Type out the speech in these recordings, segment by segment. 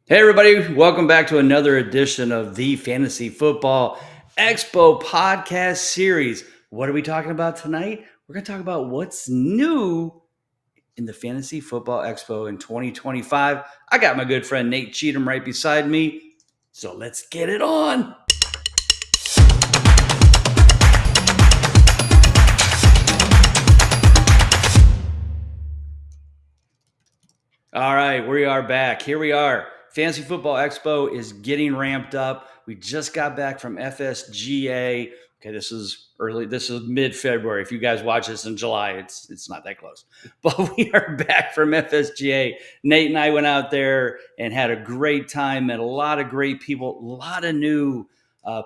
Hey, everybody, welcome back to another edition of the Fantasy Football Expo podcast series. What are we talking about tonight? We're going to talk about what's new in the Fantasy Football Expo in 2025. I got my good friend Nate Cheatham right beside me. So let's get it on. All right, we are back. Here we are. Fantasy Football Expo is getting ramped up. We just got back from FSGA. Okay, this is early. This is mid-February. If you guys watch this in July, it's not that close. But we are back from FSGA. Nate and I went out there and had a great time. Met a lot of great people. A lot of new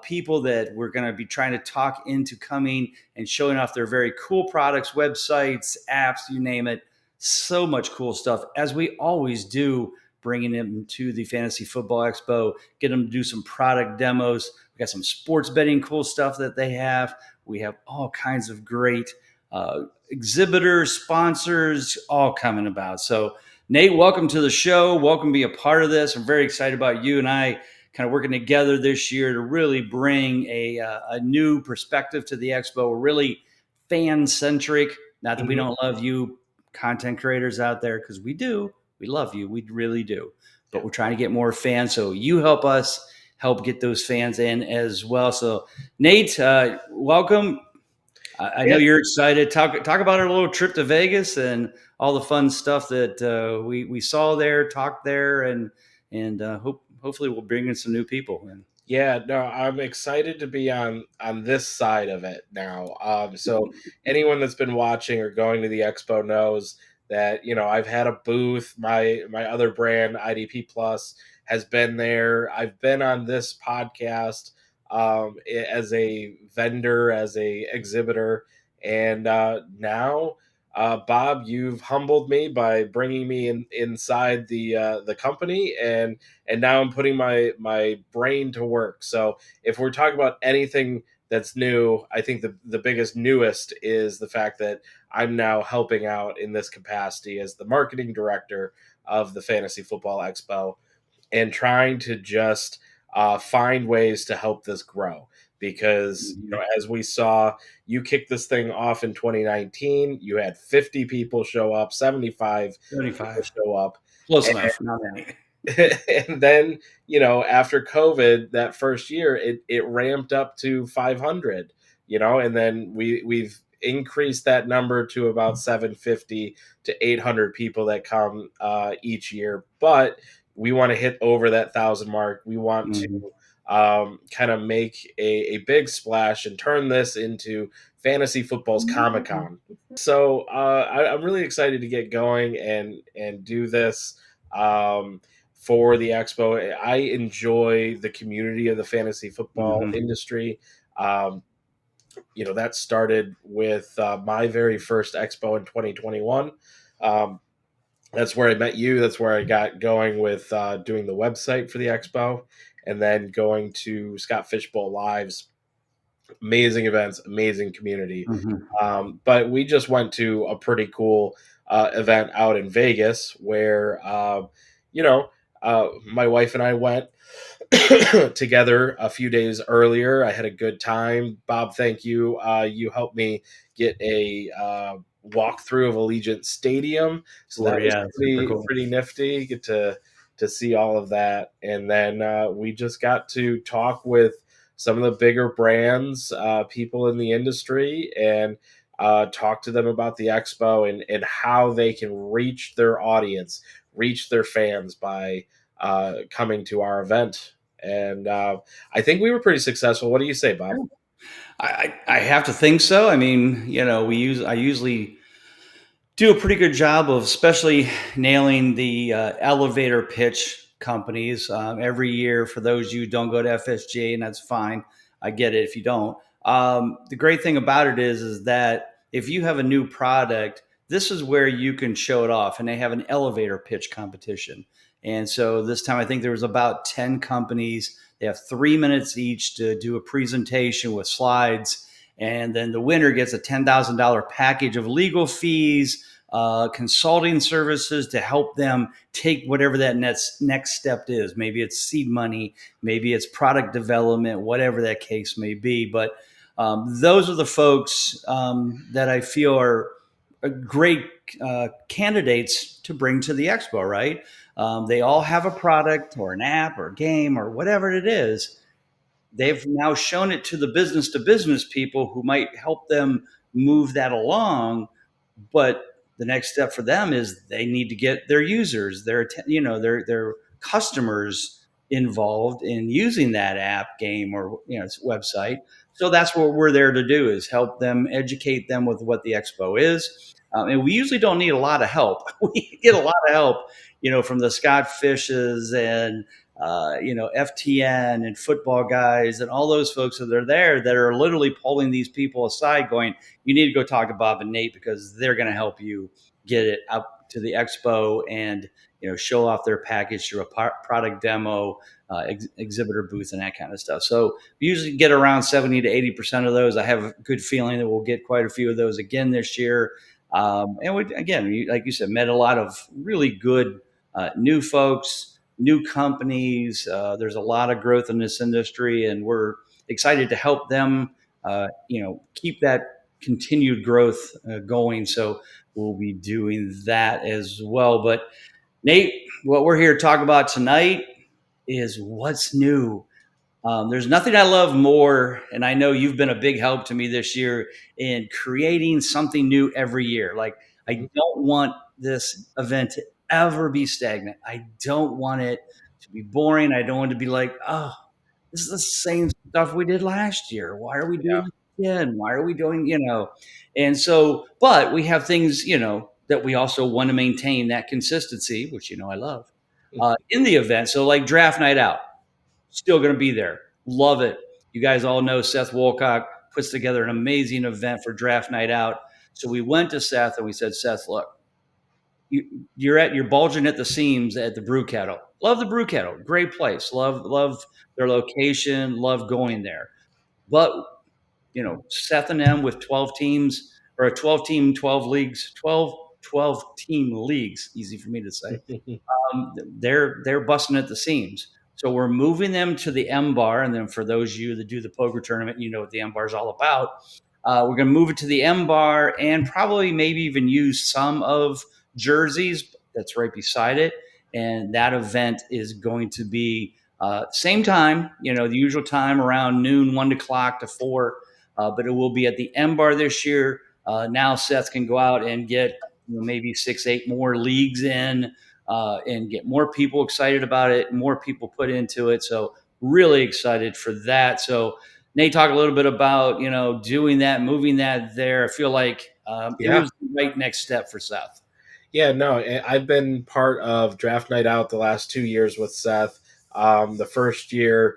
people that we're going to be trying to talk into coming and showing off their very cool products, websites, apps, you name it. So much cool stuff, as we always do, bringing them to the Fantasy Football Expo, get them to do some product demos. We got some sports betting cool stuff that they have. We have all kinds of great exhibitors, sponsors, all coming about. So, Nate, welcome to the show. Welcome to be a part of this. I'm very excited about you and I kind of working together this year to really bring a new perspective to the expo. We're really fan-centric. Not that we don't love you content creators out there, because we do. We love you. We really do. But we're trying to get more fans. So you help us help get those fans in as well. So Nate, welcome. I know you're excited. Talk about our little trip to Vegas and all the fun stuff that we saw there, talked there, and hopefully we'll bring in some new people. Yeah, no, I'm excited to be on this side of it now. So anyone that's been watching or going to the expo knows that I've had a booth. My other brand, IDP Plus, has been there. I've been on this podcast as a vendor, as a exhibitor, and now. Bob, you've humbled me by bringing me inside the company, and now I'm putting my brain to work. So if we're talking about anything that's new, I think the biggest newest is the fact that I'm now helping out in this capacity as the marketing director of the Fantasy Football Expo and trying to just find ways to help this grow. Because as we saw, you kicked this thing off in 2019. You had 50 people show up, 75 people 75. show up, Close enough. Not many. and then after COVID, that first year it ramped up to 500, and then we've increased that number to about 750 to 800 people that come each year. But we want to hit over that 1,000 mark. We want to Mhm. kind of make a big splash and turn this into fantasy football's Comic Con. So I'm really excited to get going and do this. For the expo. I enjoy the community of the fantasy football Mhm. industry. Um, that started with my very first expo in 2021. Um, that's where I met you. That's where I got going with doing the website for the expo, and then going to Scott Fishbowl Live's amazing events, amazing community. Mhm. But we just went to a pretty cool event out in Vegas where, you know, my wife and I went together a few days earlier. I had a good time. Bob, thank you. You helped me get a walkthrough of Allegiant Stadium, so that Or was yeah, super cool. pretty nifty. Get to see all of that, and then we just got to talk with some of the bigger brands, people in the industry, and talk to them about the expo and how they can reach their audience, reach their fans by coming to our event. And I think we were pretty successful. What do you say, Bob? I have to think so. I mean, I usually do a pretty good job of especially nailing the elevator pitch companies every year. For those you who don't go to FSGA, and that's fine. I get it if you don't. The great thing about it is that if you have a new product, this is where you can show it off, and they have an elevator pitch competition. And so this time, I think there was about 10 companies. They have 3 minutes each to do a presentation with slides, and then the winner gets a $10,000 package of legal fees, consulting services to help them take whatever that next step is. Maybe it's seed money, maybe it's product development, whatever that case may be. But those are the folks that I feel are great candidates to bring to the expo, right? They all have a product or an app or a game or whatever it is. They've now shown it to business people who might help them move that along. But the next step for them is they need to get their users, their customers involved in using that app, game, or website. So that's what we're there to do, is help them, educate them with what the expo is. And we usually don't need a lot of help. We get a lot of help, from the Scott Fishes and FTN and football guys and all those folks that are there that are literally pulling these people aside, going, "You need to go talk to Bob and Nate because they're going to help you get it up to the expo and show off their package through a product demo, exhibitor booth, and that kind of stuff." So we usually get around 70 to 80% of those. I have a good feeling that we'll get quite a few of those again this year. And like you said, met a lot of really good new folks, new companies. There's a lot of growth in this industry, and we're excited to help them, keep that continued growth going. So we'll be doing that as well. But Nate, what we're here to talk about tonight is what's new. There's nothing I love more, and I know you've been a big help to me this year in creating something new every year. Like, I don't want this event to ever be stagnant. I don't want it to be boring. I don't want it to be like, oh, this is the same stuff we did last year. Why are we doing Yeah. this again? Why are we doing, And so, but we have things, that we also want to maintain that consistency, which, I love in the event. So, like draft night out, still going to be there. Love it. You guys all know Seth Wolcock puts together an amazing event for draft night out. So we went to Seth and we said, "Seth, look, you're bulging at the seams at the Brew Kettle. Love the Brew Kettle, great place. Love their location. Love going there. But Seth and them with 12 teams, or a 12 team, 12 leagues, 12 team leagues. Easy for me to say. They're busting at the seams. So we're moving them to the M bar, and then for those of you that do the poker tournament, you know what the M bar is all about. We're going to move it to the M bar, and probably maybe even use some of Jersey's that's right beside it. And that event is going to be same time, the usual time, around noon, 1 o'clock to 4. But it will be at the M bar this year. Now Seth can go out and get maybe 6, 8 more leagues in, and get more people excited about it, more people put into it. So really excited for that. So Nate, talk a little bit about doing that, moving that there. I feel like it Yeah. was the right next step for Seth. Yeah, no, I've been part of Draft Night Out the last 2 years with Seth. The first year,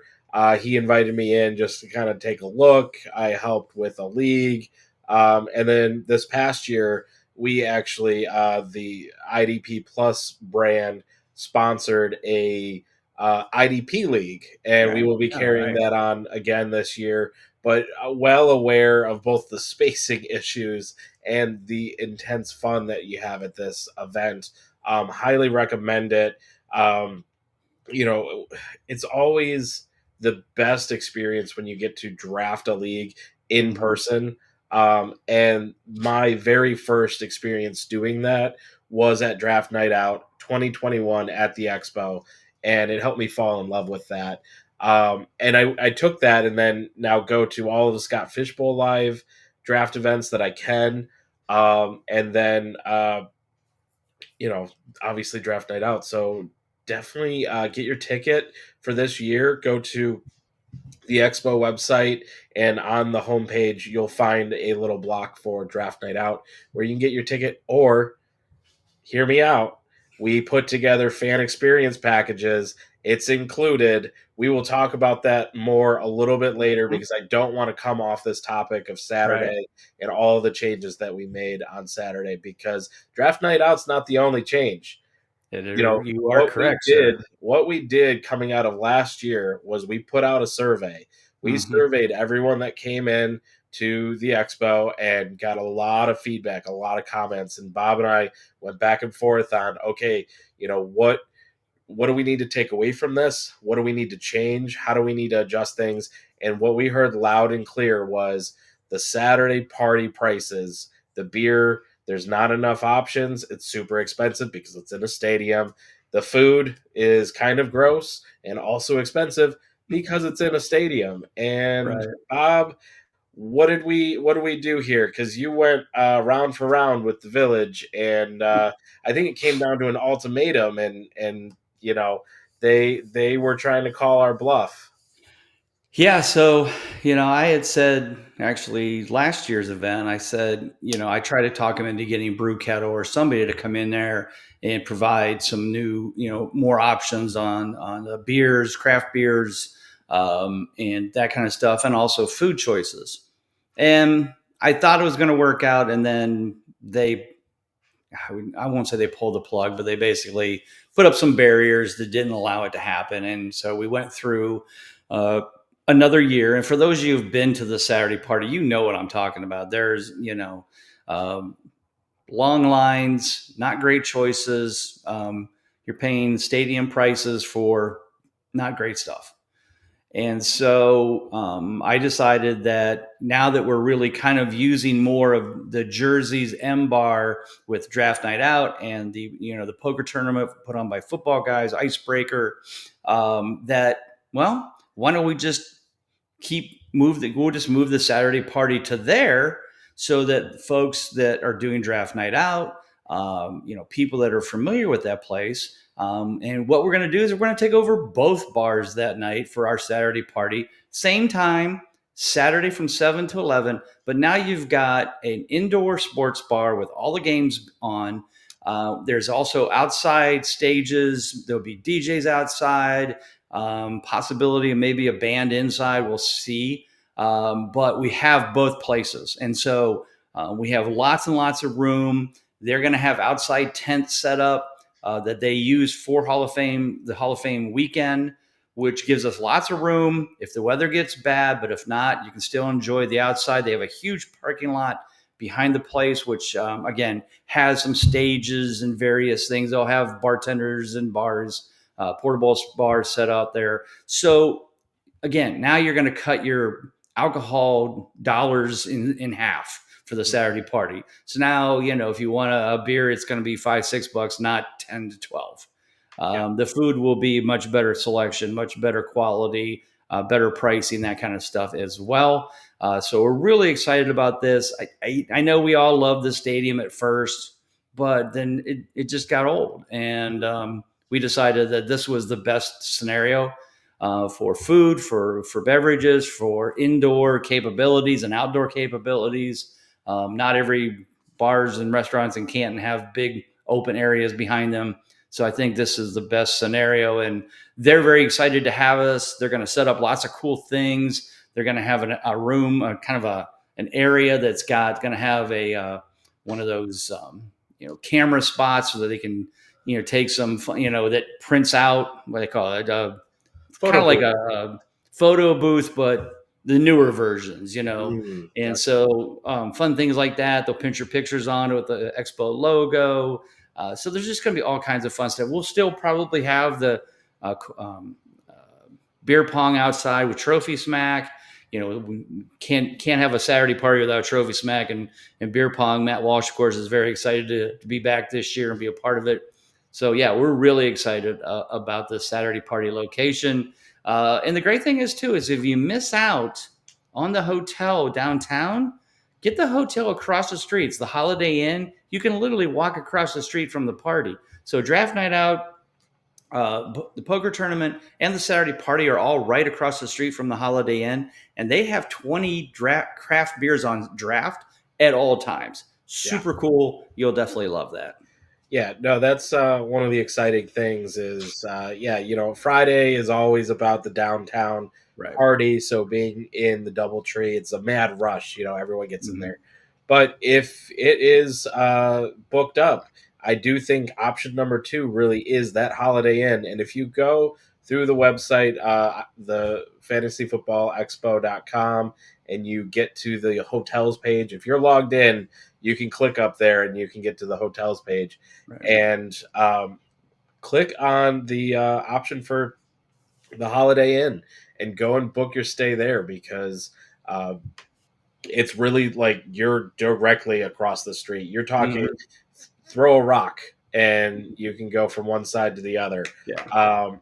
he invited me in just to kind of take a look. I helped with a league. And then this past year, we actually, the IDP Plus brand sponsored a IDP league, and we Right. will be All carrying right. that on again this year. But well aware of both the spacing issues and the intense fun that you have at this event. Highly recommend it. Um, you know, it's always the best experience when you get to draft a league in Mm-hmm. person. And my very first experience doing that was at Draft Night Out 2021 at the Expo, and it helped me fall in love with that. And I took that and then now go to all of the Scott Fishbowl Live draft events that I can. And then, you know, obviously Draft Night Out. So definitely get your ticket for this year. Go to the Expo website, and on the homepage, you'll find a little block for Draft Night Out where you can get your ticket. Or, hear me out, we put together fan experience packages. It's included. We will talk about that more a little bit later Mm-hmm. because I don't want to come off this topic of Right. Saturday and all the changes that we made on Saturday, because Draft Night Out's not the only change. You know, You are correct, sir. what we did coming out of last year was we put out a survey. We Mm-hmm. surveyed everyone that came in. to the expo and got a lot of feedback, a lot of comments, and Bob and I went back and forth on, okay, what do we need to take away from this? What do we need to change? How do we need to adjust things? And what we heard loud and clear was the Saturday party prices, the beer, there's not enough options. It's super expensive because it's in a stadium. The food is kind of gross and also expensive because it's in a stadium. And Right. Bob, what did we do here? Because you went round for round with the village, and I think it came down to an ultimatum, and they were trying to call our bluff. Yeah, so I had said actually last year's event, I said, I try to talk him into getting Brew Kettle or somebody to come in there and provide some new, more options on the beers, craft beers, and that kind of stuff, and also food choices. And I thought it was going to work out, and then I won't say they pulled the plug, but they basically put up some barriers that didn't allow it to happen. And so we went through uh, another year. And for those of you who've been to the Saturday party, you know what I'm talking about. There's, um, long lines, not great choices. You're paying stadium prices for not great stuff. And so I decided that now that we're really kind of using more of the jerseys M bar with draft night out and the poker tournament put on by football guys, icebreaker, that well, why don't we just we'll just move the Saturday party to there so that folks that are doing draft night out, people that are familiar with that place. And what we're going to do is we're going to take over both bars that night for our Saturday party. Same time, Saturday from 7 to 11. But now you've got an indoor sports bar with all the games on. There's also outside stages. There'll be DJs outside, possibility of maybe a band inside. We'll see. But we have both places. And so we have lots and lots of room. They're going to have outside tents set up that they use for the Hall of Fame weekend, which gives us lots of room if the weather gets bad. But if not, you can still enjoy the outside. They have a huge parking lot behind the place, which again has some stages and various things. They'll have bartenders and bars, portable bars set out there. So again, now you're going to cut your alcohol dollars in half for the Saturday party. So now, if you want a beer, it's going to be $5, $6, not 10 to 12. Yeah. The food will be much better selection, much better quality, better pricing, that kind of stuff as well. So we're really excited about this. I know we all loved the stadium at first, but then it just got old. And we decided that this was the best scenario for food, for beverages, for indoor capabilities and outdoor capabilities. Not every bars and restaurants in Canton have big open areas behind them. So I think this is the best scenario, and they're very excited to have us. They're going to set up lots of cool things. They're going to have a room, an area that's going to have a one of those camera spots so that they can take some that prints out what they call it, kind Photo of like booth. a photo booth, but the newer versions, And Gotcha. so fun things like that. They'll pinch your pictures on it with the Expo logo. So there's just going to be all kinds of fun stuff. We'll still probably have the uh, beer pong outside with Trophy Smack. We can't have a Saturday party without Trophy Smack and beer pong. Matt Walsh, of course, is very excited to be back this year and be a part of it. So yeah, we're really excited about the Saturday party location. And the great thing is too is if you miss out on the hotel downtown, get the hotel across the street. It's the Holiday Inn. You can literally walk across the street from the party. So draft night out, the poker tournament, and the Saturday party are all right across the street from the Holiday Inn, and they have 20 craft beers on draft at all times. Yeah. Super cool. You'll definitely love that. Yeah, no, that's one of the exciting things is, Friday is always about the downtown Right. party. So being in the Doubletree, it's a mad rush. Everyone gets in Mhm. there. But if it is booked up, I do think option number two really is that Holiday Inn. And if you go through the website, the fantasyfootballexpo.com, and you get to the hotels page. If you're logged in, you can click up there and you can get to the hotels page, Right. and click on the option for the Holiday Inn and go and book your stay there, because uh, it's really like you're directly across the street. You're talking Mhm. throw a rock and you can go from one side to the other. Yeah. Um,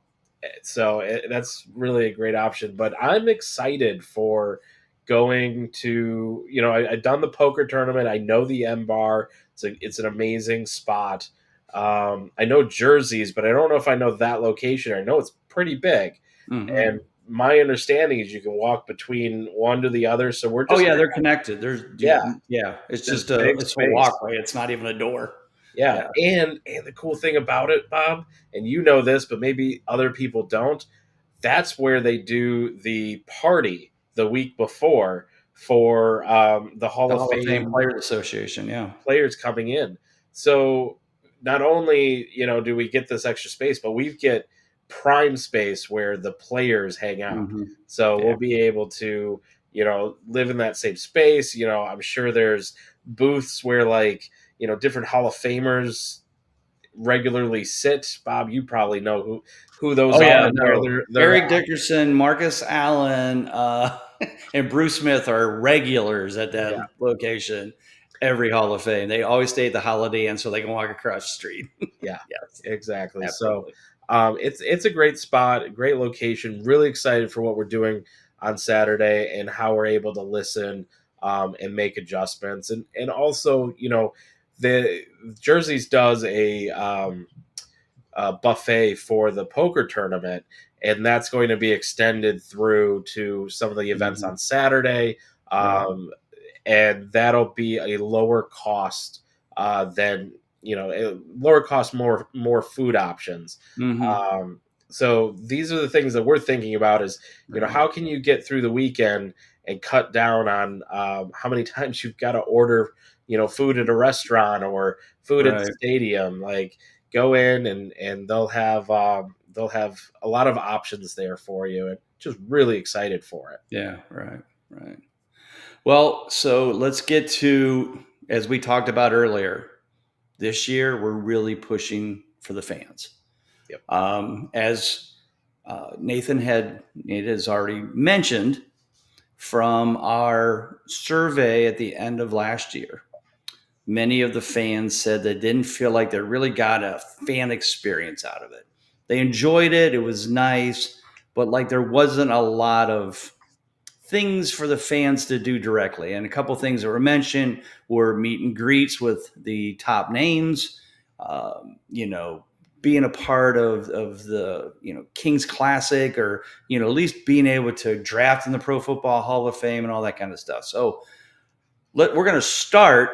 that's really a great option. But I'm excited for going to, I've done the poker tournament. I know the M Bar. It's an amazing spot. I know Jersey's, but I don't know if I know that location. I know it's pretty big. Mhm. And my understanding is you can walk between one to the other. So we're Oh, just, yeah, they're connected. yeah, Yeah, it's this just big it's a space. walkway. It's not even a door. Yeah, Yeah. and the cool thing about it, Bob, and you know this, but maybe other people don't, that's where they do the party the week before for the Hall The of Hall of Fame Fame Players Association, yeah. players coming in. So not only, do we get this extra space, but we get prime space where the players hang out. Mhm. So Yeah. we'll be able to, live in that same space. I'm sure there's booths where, like, different Hall of Famers regularly sit. Bob, you probably know who those Oh, are yeah, and where no. they're Eric at. Dickerson, Marcus Allen, and Bruce Smith are regulars at Yeah, that location every Hall of Fame. They always stay at the Holiday Inn so they can walk across the street. yeah, Yes, exactly. So absolutely. it's a great spot, a great location. Really excited for what we're doing on Saturday and how we're able to listen and make adjustments, and also, the Jerseys does a buffet for the poker tournament, and that's going to be extended through to some of the events Mhm. on Saturday. Right. Um, and that'll be a lower cost than, a lower cost, more food options. Mhm. Um, so these are the things that we're thinking about: is, Right. how can you get through the weekend and cut down on how many times you've got to order, food at a restaurant or food at the Right. stadium. Like, go in, and they'll have a lot of options there for you, and just really excited for it. Yeah, right. Right. Well, so let's get to, as we talked about earlier, this year we're really pushing for the fans. Yep. As Nathan has already mentioned, from our survey at the end of last year, many of the fans said they didn't feel like they really got a fan experience out of it. They enjoyed it, it was nice, but like there wasn't a lot of things for the fans to do directly. And a couple things that were mentioned were meet and greets with the top names, you know, being a part of the, King's Classic, or, at least being able to draft in the Pro Football Hall of Fame and all that kind of stuff. So we're going to start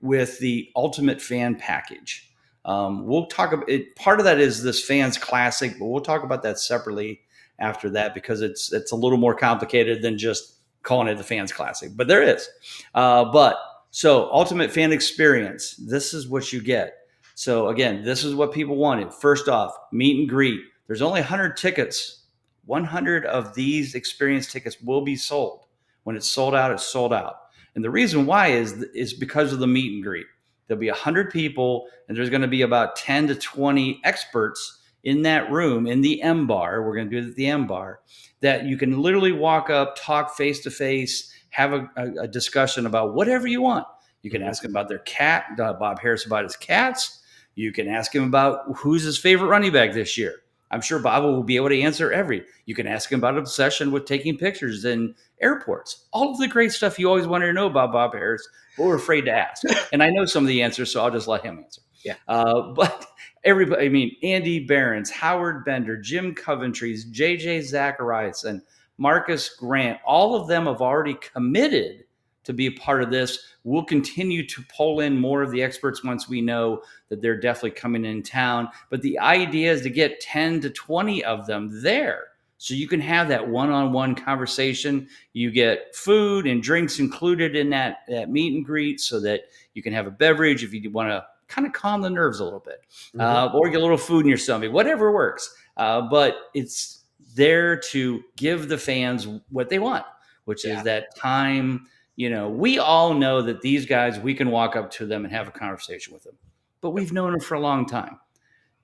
with the Ultimate Fan Package. We'll talk about it. Part of that is this Fans Classic, but we'll talk about that separately after that, because it's a little more complicated than just calling it the Fans Classic. But there is. But so Ultimate Fan Experience. This is what you get. So again, this is what people wanted. First off, meet and greet. There's only 100 tickets. 100 of these experience tickets will be sold. When it's sold out, it's sold out. And the reason why is because of the meet and greet. There'll be 100 people, and there's going to be about 10 to 20 experts in that room in the M Bar. We're going to do it at the M Bar, that you can literally walk up, talk face to face, have a discussion about whatever you want. You can Mhm. ask them about their cat, Bob Harris about his cats. You can ask him about who's his favorite running back this year. I'm sure Bob will be able to answer every. You can ask him about obsession with taking pictures and airports, all of the great stuff you always wanted to know about Bob Harris, but we're afraid to ask. And I know some of the answers, so I'll just let him answer. Yeah. But everybody, I mean, Andy Behrens, Howard Bender, Jim Coventry's, JJ Zacharias, and Marcus Grant, all of them have already committed to be a part of this. We'll continue to pull in more of the experts once we know that they're definitely coming in town. But the idea is to get 10 to 20 of them there, so you can have that one-on-one conversation. You get food and drinks included in that meet and greet, so that you can have a beverage if you want to kind of calm the nerves a little bit, Mhm. or get a little food in your stomach, whatever works. But it's there to give the fans what they want, which is Yeah. that time. We all know that these guys, we can walk up to them and have a conversation with them, but Yep. we've known them for a long time.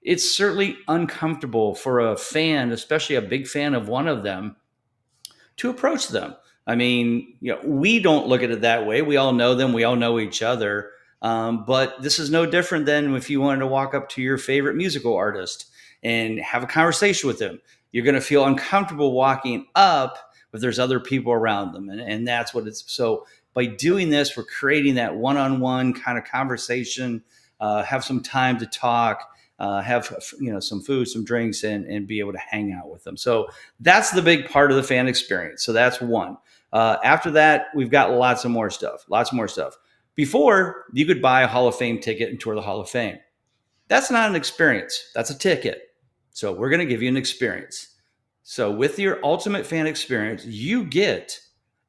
It's certainly uncomfortable for a fan, especially a big fan of one of them, to approach them. I mean, we don't look at it that way. We all know them. We all know each other. But this is no different than if you wanted to walk up to your favorite musical artist and have a conversation with them. You're going to feel uncomfortable walking up if there's other people around them. And that's what it's. So by doing this, we're creating that one-on-one kind of conversation, have some time to talk, have some food, some drinks, and be able to hang out with them. So that's the big part of the fan experience. So that's one. After that, we've got lots of more stuff. Lots more stuff. Before, you could buy a Hall of Fame ticket and tour the Hall of Fame. That's not an experience. That's a ticket. So we're going to give you an experience. So with your Ultimate Fan Experience, you get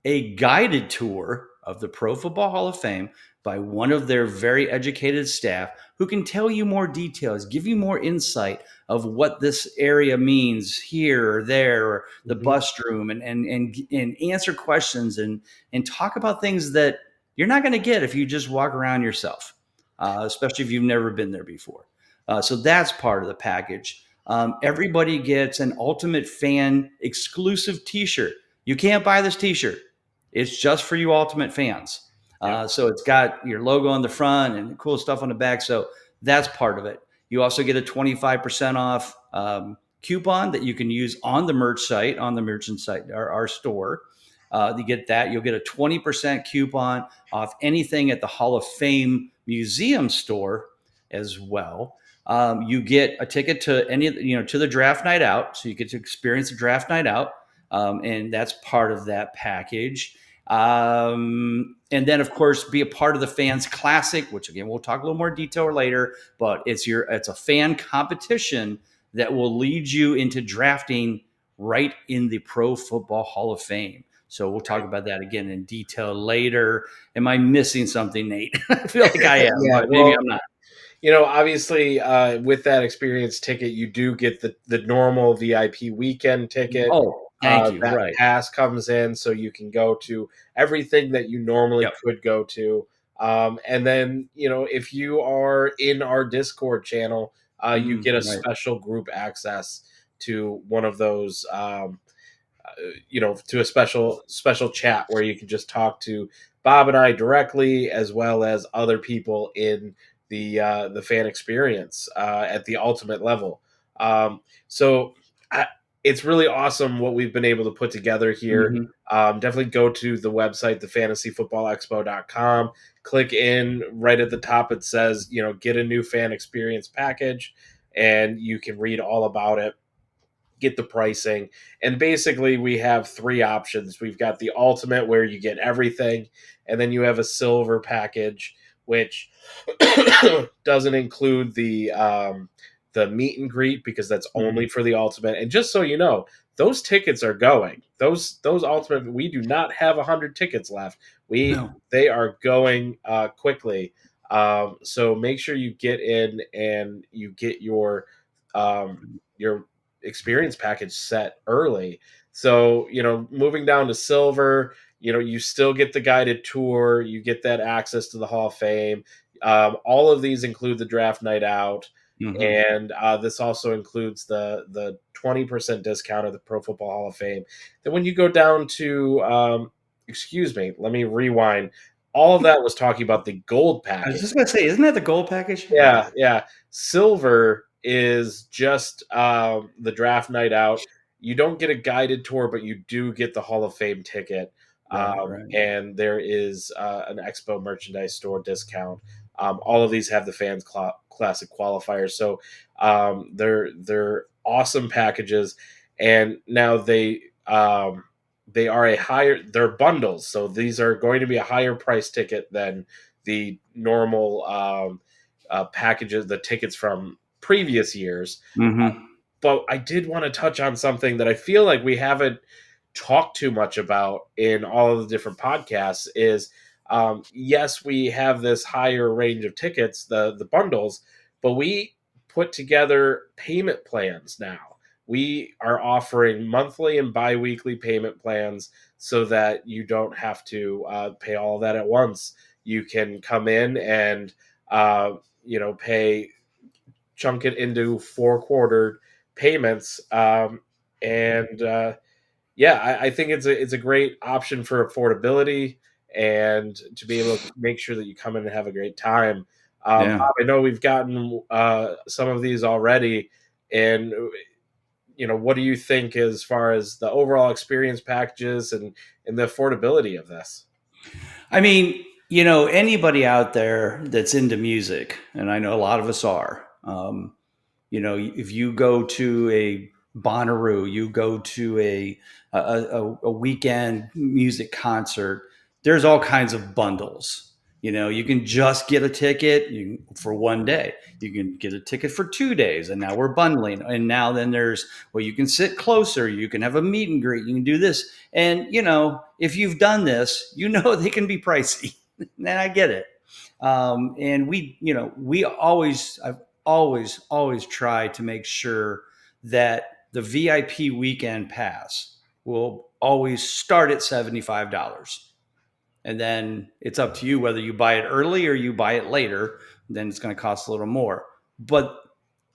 a guided tour of the Pro Football Hall of Fame by one of their very educated staff who can tell you more details, give you more insight of what this area means here or there, or the Mhm. bust room, and answer questions and talk about things that you're not going to get if you just walk around yourself, especially if you've never been there before. So that's part of the package. Everybody gets an Ultimate Fan exclusive T-shirt. You can't buy this T-shirt. It's just for you Ultimate fans. Yep. So it's got your logo on the front and cool stuff on the back. So that's part of it. You also get a 25% off coupon that you can use on the merch site, on the merchant site, our store. You get that. You'll get a 20% coupon off anything at the Hall of Fame Museum store as well. You get a ticket to to the draft night out, so you get to experience the draft night out, and that's part of that package. And then, of course, be a part of the Fans Classic, which again we'll talk a little more detail later. But it's a fan competition that will lead you into drafting right in the Pro Football Hall of Fame. So we'll talk Right. about that again in detail later. Am I missing something, Nate? I feel like I am, Yeah. but maybe Well, I'm not. obviously, with that experience ticket, you do get the normal VIP weekend ticket. Oh, thank you. That Right. pass comes in, so you can go to everything that you normally Yep. could go to. And then, if you are in our Discord channel, you get a Right. special group access to one of those. To a special chat where you can just talk to Bob and I directly, as well as other people in the fan experience at the ultimate level. So I, it's really awesome what we've been able to put together here. Hmm. Definitely go to the website, thefantasyfootballexpo.com. Click in right at the top. It says, get a new fan experience package, and you can read all about it, get the pricing. And basically, we have three options. We've got the ultimate, where you get everything, and then you have a silver package, which doesn't include the meet and greet, because that's only Hmm. for the ultimate. And just so you know, those tickets are going. Those ultimate, we do not have 100 tickets left. We No. They are going quickly. So make sure you get in and you get your experience package set early. So, moving down to silver, you still get the guided tour, you get that access to the Hall of Fame. All of these include the draft night out, Hmm. and this also includes the 20% discount of the Pro Football Hall of Fame. Then when you go down to, excuse me, let me rewind. All of that was talking about the gold I was package. just gonna say, isn't that the gold package? Okay. Yeah, yeah. Silver is just the draft night out. You don't get a guided tour, but you do get the Hall of Fame ticket. Right. Right. And there is an Expo merchandise store discount. All of these have the fans classic qualifiers, so they're awesome packages. And now they are they're bundles, so these are going to be a higher price ticket than the normal packages, the tickets from previous years. Hmm. But I did want to touch on something that I feel like we haven't talked too much about in all of the different podcasts. Is yes, we have this higher range of tickets, the bundles, but we put together payment plans now. we are offering monthly and bi-weekly payment plans so that you don't have to pay all of that at once. You can come in and pay, chunk it into 4 quarter payments, and yeah, I think it's a great option for affordability and to be able to make sure that you come in and have a great time. Yeah. Bob, I know we've gotten some of these already, and what do you think as far as the overall experience packages and the affordability of this? I mean, anybody out there that's into music, and I know a lot of us are, if you go to a Bonnaroo, you go to a weekend music concert, there's all kinds of bundles. You can just get a ticket for one day. You can get a ticket for 2 days, and now we're bundling. And now then there's, well, you can sit closer. You can have a meet and greet. You can do this. And if you've done this, they can be pricey. And I get it. And we I've always try to make sure that the VIP weekend pass will always start at $75. And then it's up to you whether you buy it early or you buy it later. Then it's going to cost a little more. But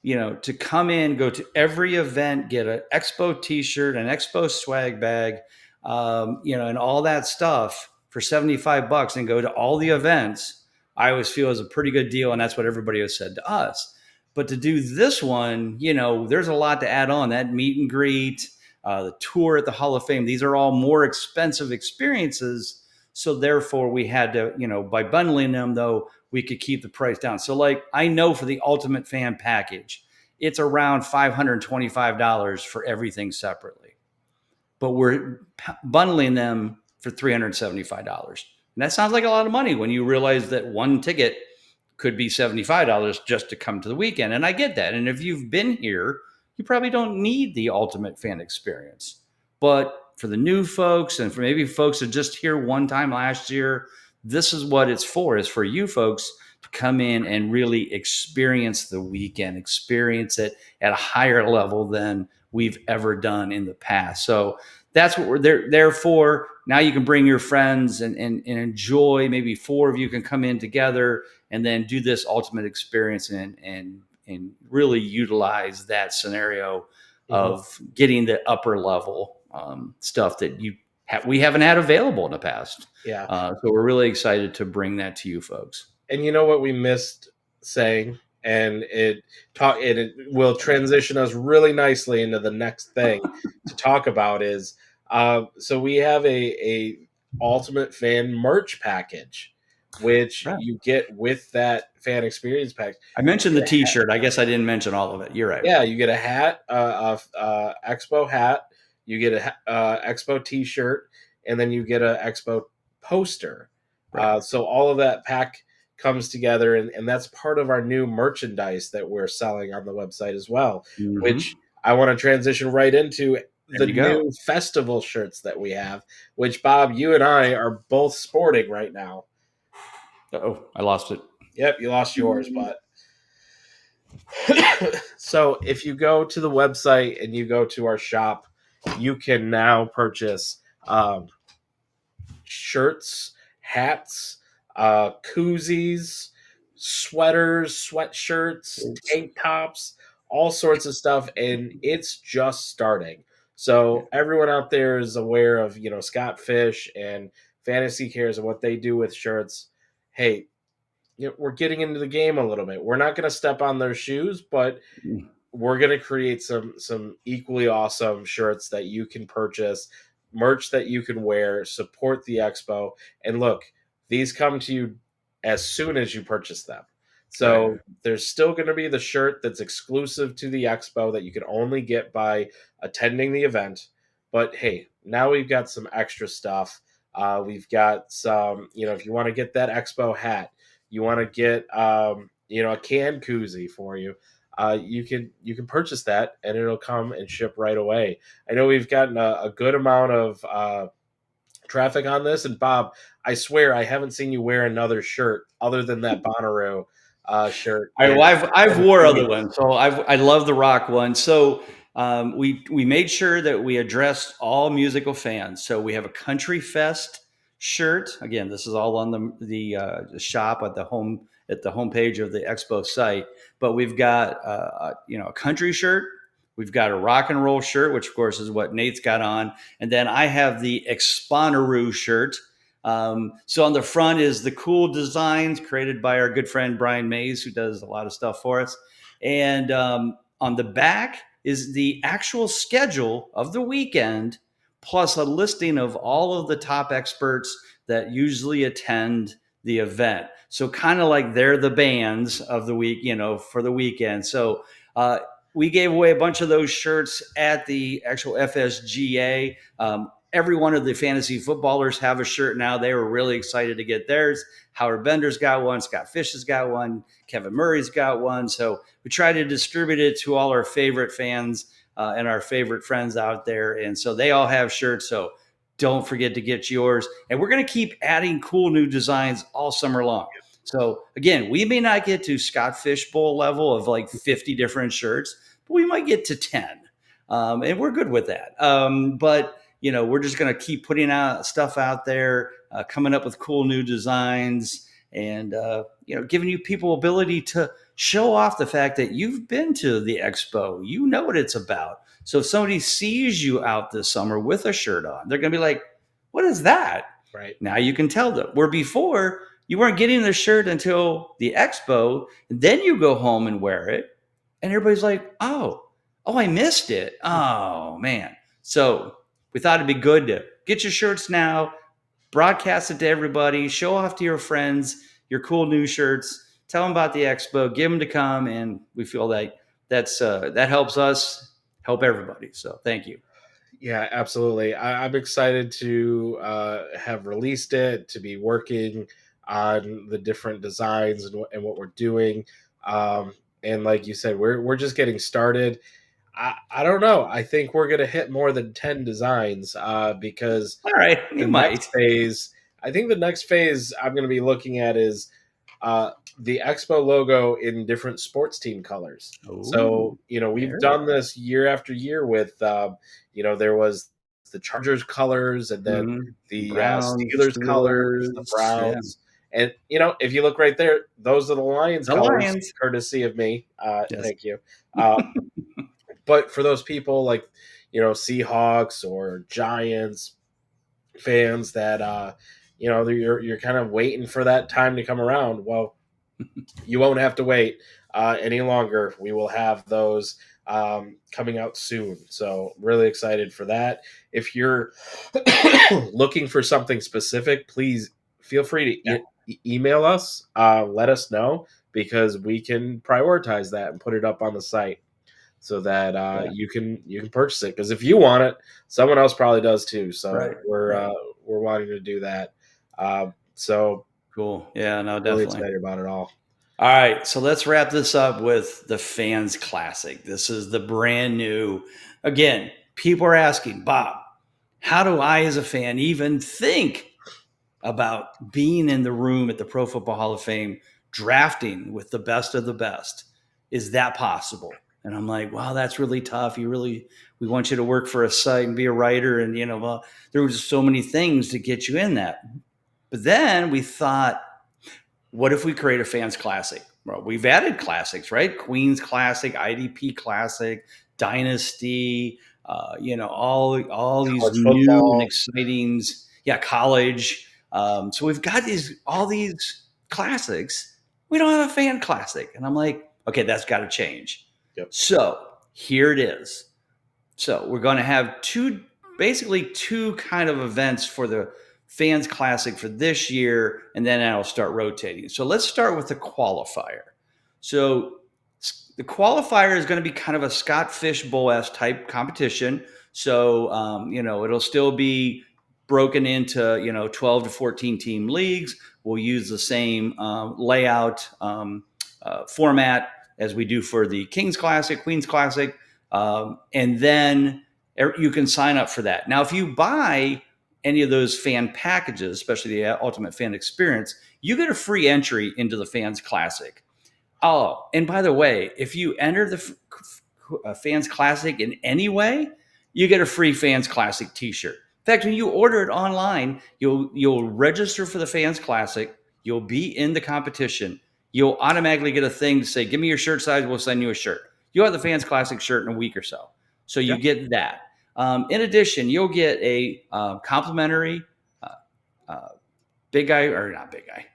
to come in, go to every event, get an Expo T-shirt, an Expo swag bag, and all that stuff for $75, and go to all the events, I always feel is a pretty good deal, and that's what everybody has said to us. But to do this one, there's a lot to add on. That meet and greet, the tour at the Hall of Fame, these are all more expensive experiences. So therefore, we had to, by bundling them, though, we could keep the price down. So, like, I know for the Ultimate Fan package, it's around $525 for everything separately, but we're bundling them for $375. And that sounds like a lot of money when you realize that one ticket could be $75 just to come to the weekend. And I get that. And if you've been here, you probably don't need the Ultimate Fan experience. But for the new folks, and for maybe folks that just here one time last year, this is what it's for, is for you folks to come in and really experience the weekend, experience it at a higher level than we've ever done in the past. So that's what we're there for. Now you can bring your friends and enjoy. Maybe 4 of you can come in together and then do this ultimate experience and really utilize that scenario of getting the upper level stuff that we haven't had available in the past. Yeah. So we're really excited to bring that to you folks. And you know what we missed saying, and it will transition us really nicely into the next thing to talk about is so we have a Ultimate Fan merch package, which Right. you get with that fan experience pack. I mentioned the T-shirt. I guess I didn't mention all of it. You're right. Yeah, you get a hat, Expo hat, you get a Expo T-shirt, and then you get a Expo poster. Right. So all of that pack comes together, and that's part of our new merchandise that we're selling on the website as well. Mm-hmm. Which I want to transition right into the you go. new festival shirts that we have. Which, Bob, you and I are both sporting right now. Oh, I lost it. Yep, you lost yours, but. So if you go to the website and you go to our shop, you can now purchase shirts, hats, koozies, sweaters, sweatshirts, tank tops, all sorts of stuff, and it's just starting. So everyone out there is aware of Scott Fish and Fantasy Cares and what they do with shirts. Hey, we're getting into the game a little bit. We're not going to step on their shoes, but we're going to create some equally awesome shirts that you can purchase, merch that you can wear, support the expo. And look, these come to you as soon as you purchase them. So right. There's still going to be the shirt that's exclusive to the expo that you can only get by attending the event. But hey, now we've got some extra stuff. We've got some, if you want to get that expo hat, you want to get, a can koozie for you. You can purchase that and it'll come and ship right away. I know we've gotten a good amount of traffic on this, and Bob, I swear I haven't seen you wear another shirt other than that Bonnaroo shirt. I've wore other ones, so I love the rock one. So We made sure that we addressed all musical fans. So we have a Country Fest shirt. Again, this is all on the shop at the homepage of the Expo site. But we've got a country shirt. We've got a rock and roll shirt, which of course is what Nate's got on, and then I have the Exponeroo shirt. So on the front is the cool designs created by our good friend Brian Mays, who does a lot of stuff for us, and on the back is the actual schedule of the weekend, plus a listing of all of the top experts that usually attend the event. So kind of like they're the bands of the week, for the weekend. So we gave away a bunch of those shirts at the actual FSGA. Every one of the fantasy footballers have a shirt now. They were really excited to get theirs. Howard Bender's got one. Scott Fish has got one. Kevin Murray's got one. So we try to distribute it to all our favorite fans and our favorite friends out there. And so they all have shirts. So don't forget to get yours. And we're going to keep adding cool new designs all summer long. So again, we may not get to Scott Fishbowl level of like 50 different shirts, but we might get to 10. And we're good with that. But we're just going to keep putting out stuff out there, coming up with cool new designs, and giving you people ability to show off the fact that you've been to the expo. You know what it's about. So if somebody sees you out this summer with a shirt on, they're going to be like, "What is that?" Right. Now you can tell them. Where before you weren't getting the shirt until the expo, and then you go home and wear it, and everybody's like, "Oh, I missed it. Oh man." So we thought it'd be good to get your shirts now, broadcast it to everybody, show off to your friends your cool new shirts, tell them about the expo, give them to come, and we feel like that helps us help everybody. So thank you. Yeah, absolutely. I'm excited to have released it, to be working on the different designs and what we're doing. And like you said, we're just getting started. I don't know. I think we're going to hit more than 10 designs because All right, the you next might. phase, I think the next phase I'm going to be looking at is the Expo logo in different sports team colors. Oh, So, we've there you done this year after year with, there was the Chargers colors and then go. the Brown Steelers colors, the Steelers, yeah, Browns. And, if you look right there, those are the Lions the colors, Lions. courtesy of me. Yes. Thank you. Uh, but for those people like, Seahawks or Giants fans that, you're kind of waiting for that time to come around, well, you won't have to wait any longer. We will have those coming out soon. So, really excited for that. If you're looking for something specific, please feel free to Yeah. email us. Let us know because we can prioritize that and put it up on the site so that Yeah. you can purchase it. Because if you want it, someone else probably does too. So Right. we're Right. we're wanting to do that. So Cool. Yeah. No, really definitely. excited about it all. All right, so let's wrap this up with the Fans Classic. This is the brand new. Again, people are asking, Bob, how do I, as a fan, even think about being in the room at the Pro Football Hall of Fame, drafting with the best of the best? Is that possible? And I'm like, wow, that's really tough. We want you to work for a site and be a writer, and well, there was so many things to get you in that. But then we thought, what if we create a Fans Classic? Well, we've added classics, right? Queen's Classic, IDP Classic, Dynasty, all these College new and football. exciting, yeah, college. So we've got all these classics. We don't have a Fan Classic, and I'm like, okay, that's got to change. Yep. So here it is. So we're going to have basically two kind of events for the Fans Classic for this year, and then I'll start rotating. So let's start with the qualifier. So the qualifier is going to be kind of a Scott Fish Bowl-esque type competition. So it'll still be broken into 12 to 14 team leagues. We'll use the same layout format as we do for the Kings Classic, Queens Classic. And then you can sign up for that. Now, if you buy any of those fan packages, especially the Ultimate Fan Experience, you get a free entry into the Fans Classic. Oh, and by the way, if you enter the a Fans Classic in any way, you get a free Fans Classic T-shirt. In fact, when you order it online, you'll register for the Fans Classic. You'll be in the competition. You'll automatically get a thing to say, "Give me your shirt size. We'll send you a shirt." You'll have the Fans Classic shirt in a week or so. So you Yeah. get that. In addition, you'll get a complimentary uh, uh, big guy or not big guy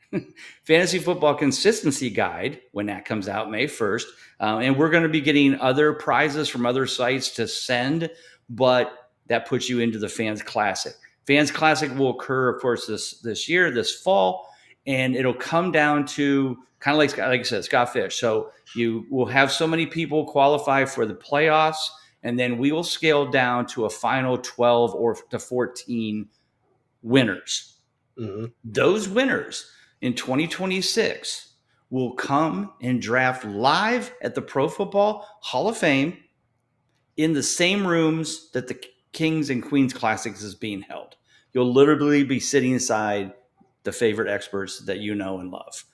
fantasy football consistency guide when that comes out May 1st. And we're going to be getting other prizes from other sites to send, but that puts you into the Fans Classic. Fans Classic will occur, of course, this year, this fall, and it'll come down to kind of like I said, Scott Fish. So you will have so many people qualify for the playoffs, and then we will scale down to a final 12 or to 14 winners. Mm-hmm. Those winners in 2026 will come and draft live at the Pro Football Hall of Fame in the same rooms that the Kings and Queens Classics is being held. You'll literally be sitting inside the favorite experts that you know and love.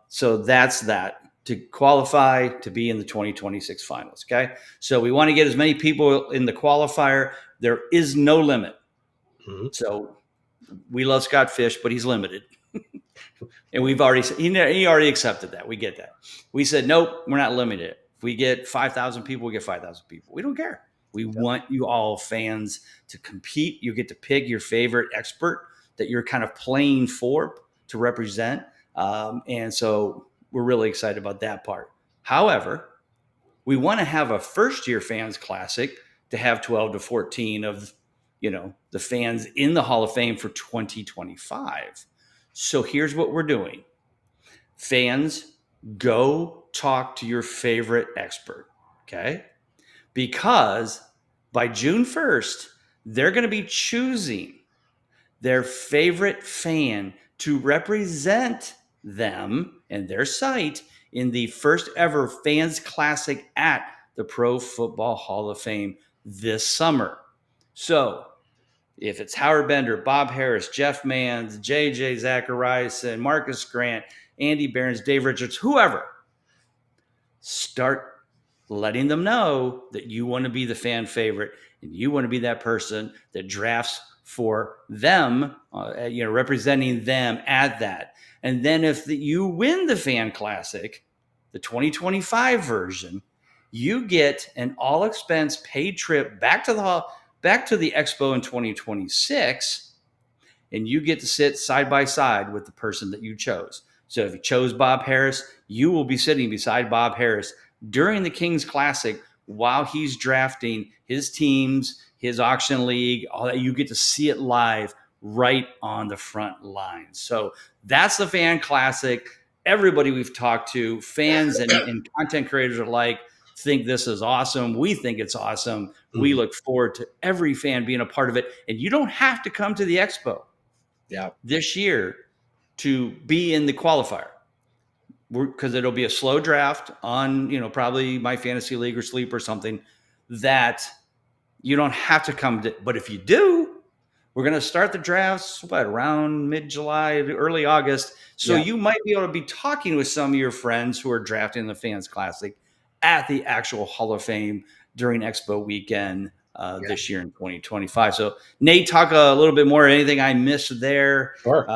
So that's that to qualify to be in the 2026 finals. Okay. So we want to get as many people in the qualifier. There is no limit. Mm-hmm. So we love Scott Fish, but he's limited. And we've already he already accepted that. We get that. We said nope, we're not limited. If we get 5,000 people, we get 5,000 people. We don't care. We want you all fans to compete. You get to pick your favorite expert that you're kind of playing for to represent. And so we're really excited about that part. However, we want to have a first year Fans Classic to have 12 to 14 of the fans in the Hall of Fame for 2025. So here's what we're doing. Fans, go talk to your favorite expert, okay? Because by June 1st, they're going to be choosing their favorite fan to represent them and their site in the first ever Fans Classic at the Pro Football Hall of Fame this summer. So if it's Howard Bender, Bob Harris, Jeff Manns, JJ Zachariason, Marcus Grant, Andy Behrens, Dave Richards, whoever, start letting them know that you want to be the fan favorite and you want to be that person that drafts for them, representing them at that. And then if you win the Fan Classic, the 2025 version, you get an all expense paid trip back to the expo in 2026, and you get to sit side by side with the person that you chose. So if you chose Bob Harris, you will be sitting beside Bob Harris during the Kings Classic while he's drafting his teams, his auction league, all that. You get to see it live right on the front line. So that's the Fan Classic. Everybody we've talked to, fans and content creators alike, think this is awesome. We think it's awesome. Mm-hmm. We look forward to every fan being a part of it. And you don't have to come to the expo this year to be in the qualifier, because it'll be a slow draft on, probably My Fantasy League or Sleep or something that you don't have to come to. But if you do, we're going to start the drafts around mid-July, early August. So you might be able to be talking with some of your friends who are drafting the Fans Classic at the actual Hall of Fame during Expo weekend this year in 2025. So Nate, talk a little bit more. Anything I missed there? Sure.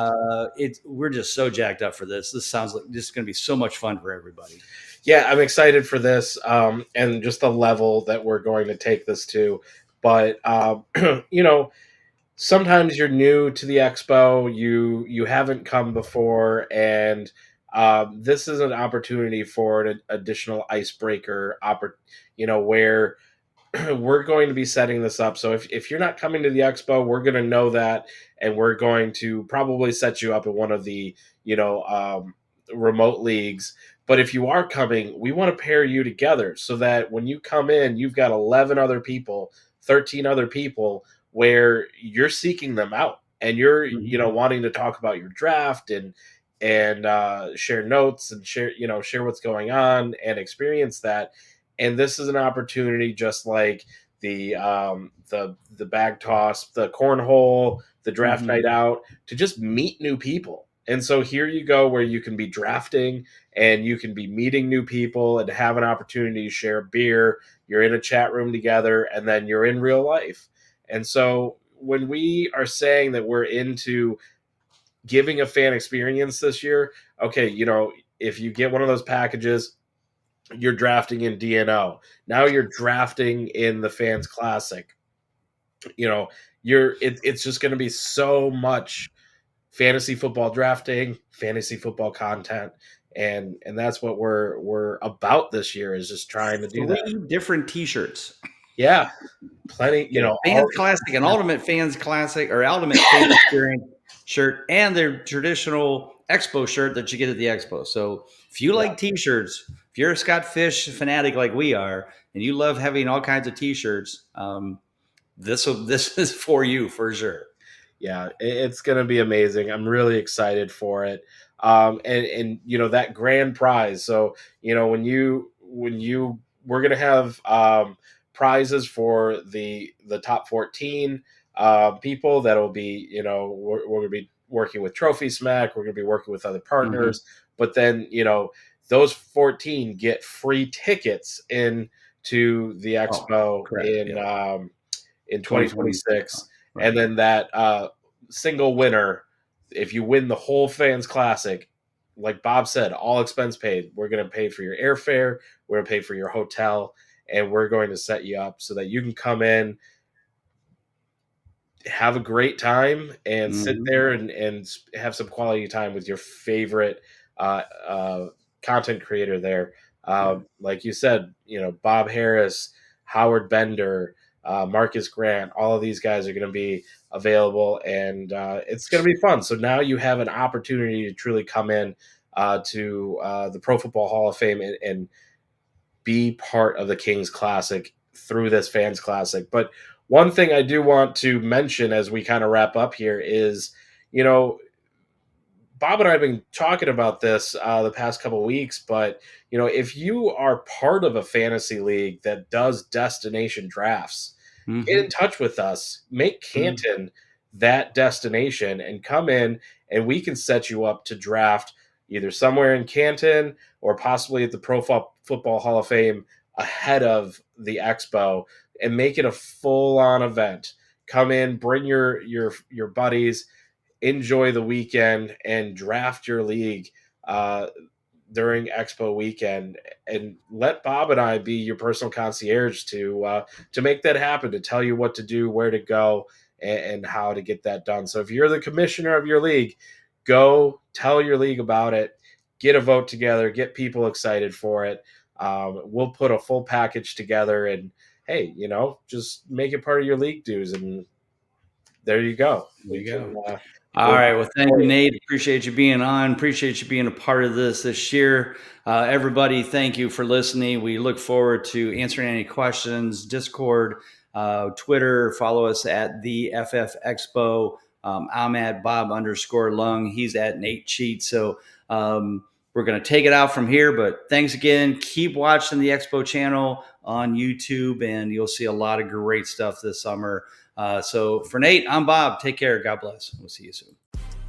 We're just so jacked up for this. This sounds like this is going to be so much fun for everybody. Yeah, I'm excited for this and just the level that we're going to take this to. But, sometimes you're new to the expo, you haven't come before, and this is an opportunity for an additional icebreaker, where we're going to be setting this up. So if you're not coming to the expo, we're going to know that, and we're going to probably set you up in one of the, remote leagues. But if you are coming, we want to pair you together so that when you come in, you've got 11 other people, 13 other people where you're seeking them out, and you're, wanting to talk about your draft and share notes and share what's going on and experience that. And this is an opportunity, just like the bag toss, the cornhole, the draft night out, to just meet new people And so here you go, where you can be drafting and you can be meeting new people and have an opportunity to share beer. You're in a chat room together, and then you're in real life. And so when we are saying that we're into giving a fan experience this year, okay, if you get one of those packages, you're drafting in DNO. Now you're drafting in the Fans Classic. It's just going to be so much fantasy football drafting, fantasy football content, and that's what we're about this year, is just trying to do that. 3 different T-shirts. Yeah, plenty. Fans Classic, an Ultimate Fans Classic or Ultimate Fan Experience shirt, and their traditional Expo shirt that you get at the Expo. So if you like T-shirts, if you're a Scott Fish fanatic like we are, and you love having all kinds of T-shirts, this is for you for sure. Yeah, it's going to be amazing. I'm really excited for it. And that grand prize. So we're going to have prizes for the top 14 people. That'll be we're going to be working with Trophy Smack. We're going to be working with other partners. But then those 14 get free tickets into the Expo in 2026. Right. And then that single winner, if you win the whole Fans Classic, like Bob said, all expense paid. We're going to pay for your airfare. We're going to pay for your hotel. And we're going to set you up so that you can come in, have a great time, and sit there and have some quality time with your favorite content creator there. Like you said, Bob Harris, Howard Bender, Marcus Grant, all of these guys are going to be available, and it's going to be fun. So now you have an opportunity to truly come in to the Pro Football Hall of Fame and be part of the Kings Classic through this Fans Classic. But one thing I do want to mention as we kind of wrap up here is, Bob and I have been talking about this the past couple of weeks, but if you are part of a fantasy league that does destination drafts, get in touch with us, make Canton that destination, and come in, and we can set you up to draft either somewhere in Canton or possibly at the Pro Football Hall of Fame ahead of the Expo, and make it a full-on event. Come in, bring your buddies, enjoy the weekend, and draft your league during Expo weekend, and let Bob and I be your personal concierge to make that happen, to tell you what to do, where to go, and how to get that done. So if you're the commissioner of your league, go tell your league about it, get a vote together, get people excited for it. We'll put a full package together, and hey, just make it part of your league dues, and there you go. All right. Well, thank you, Nate. Appreciate you being on. Appreciate you being a part of this year. Everybody, thank you for listening. We look forward to answering any questions. Discord, Twitter, follow us at the FF Expo. I'm at Bob_Lung. He's at Nate Cheat. So we're going to take it out from here. But thanks again. Keep watching the Expo channel on YouTube, and you'll see a lot of great stuff this summer. So for Nate, I'm Bob. Take care. God bless. We'll see you soon.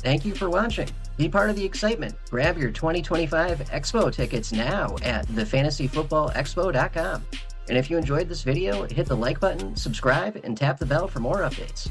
Thank you for watching. Be part of the excitement. Grab your 2025 Expo tickets now at thefantasyfootballexpo.com. And if you enjoyed this video, hit the like button, subscribe, and tap the bell for more updates.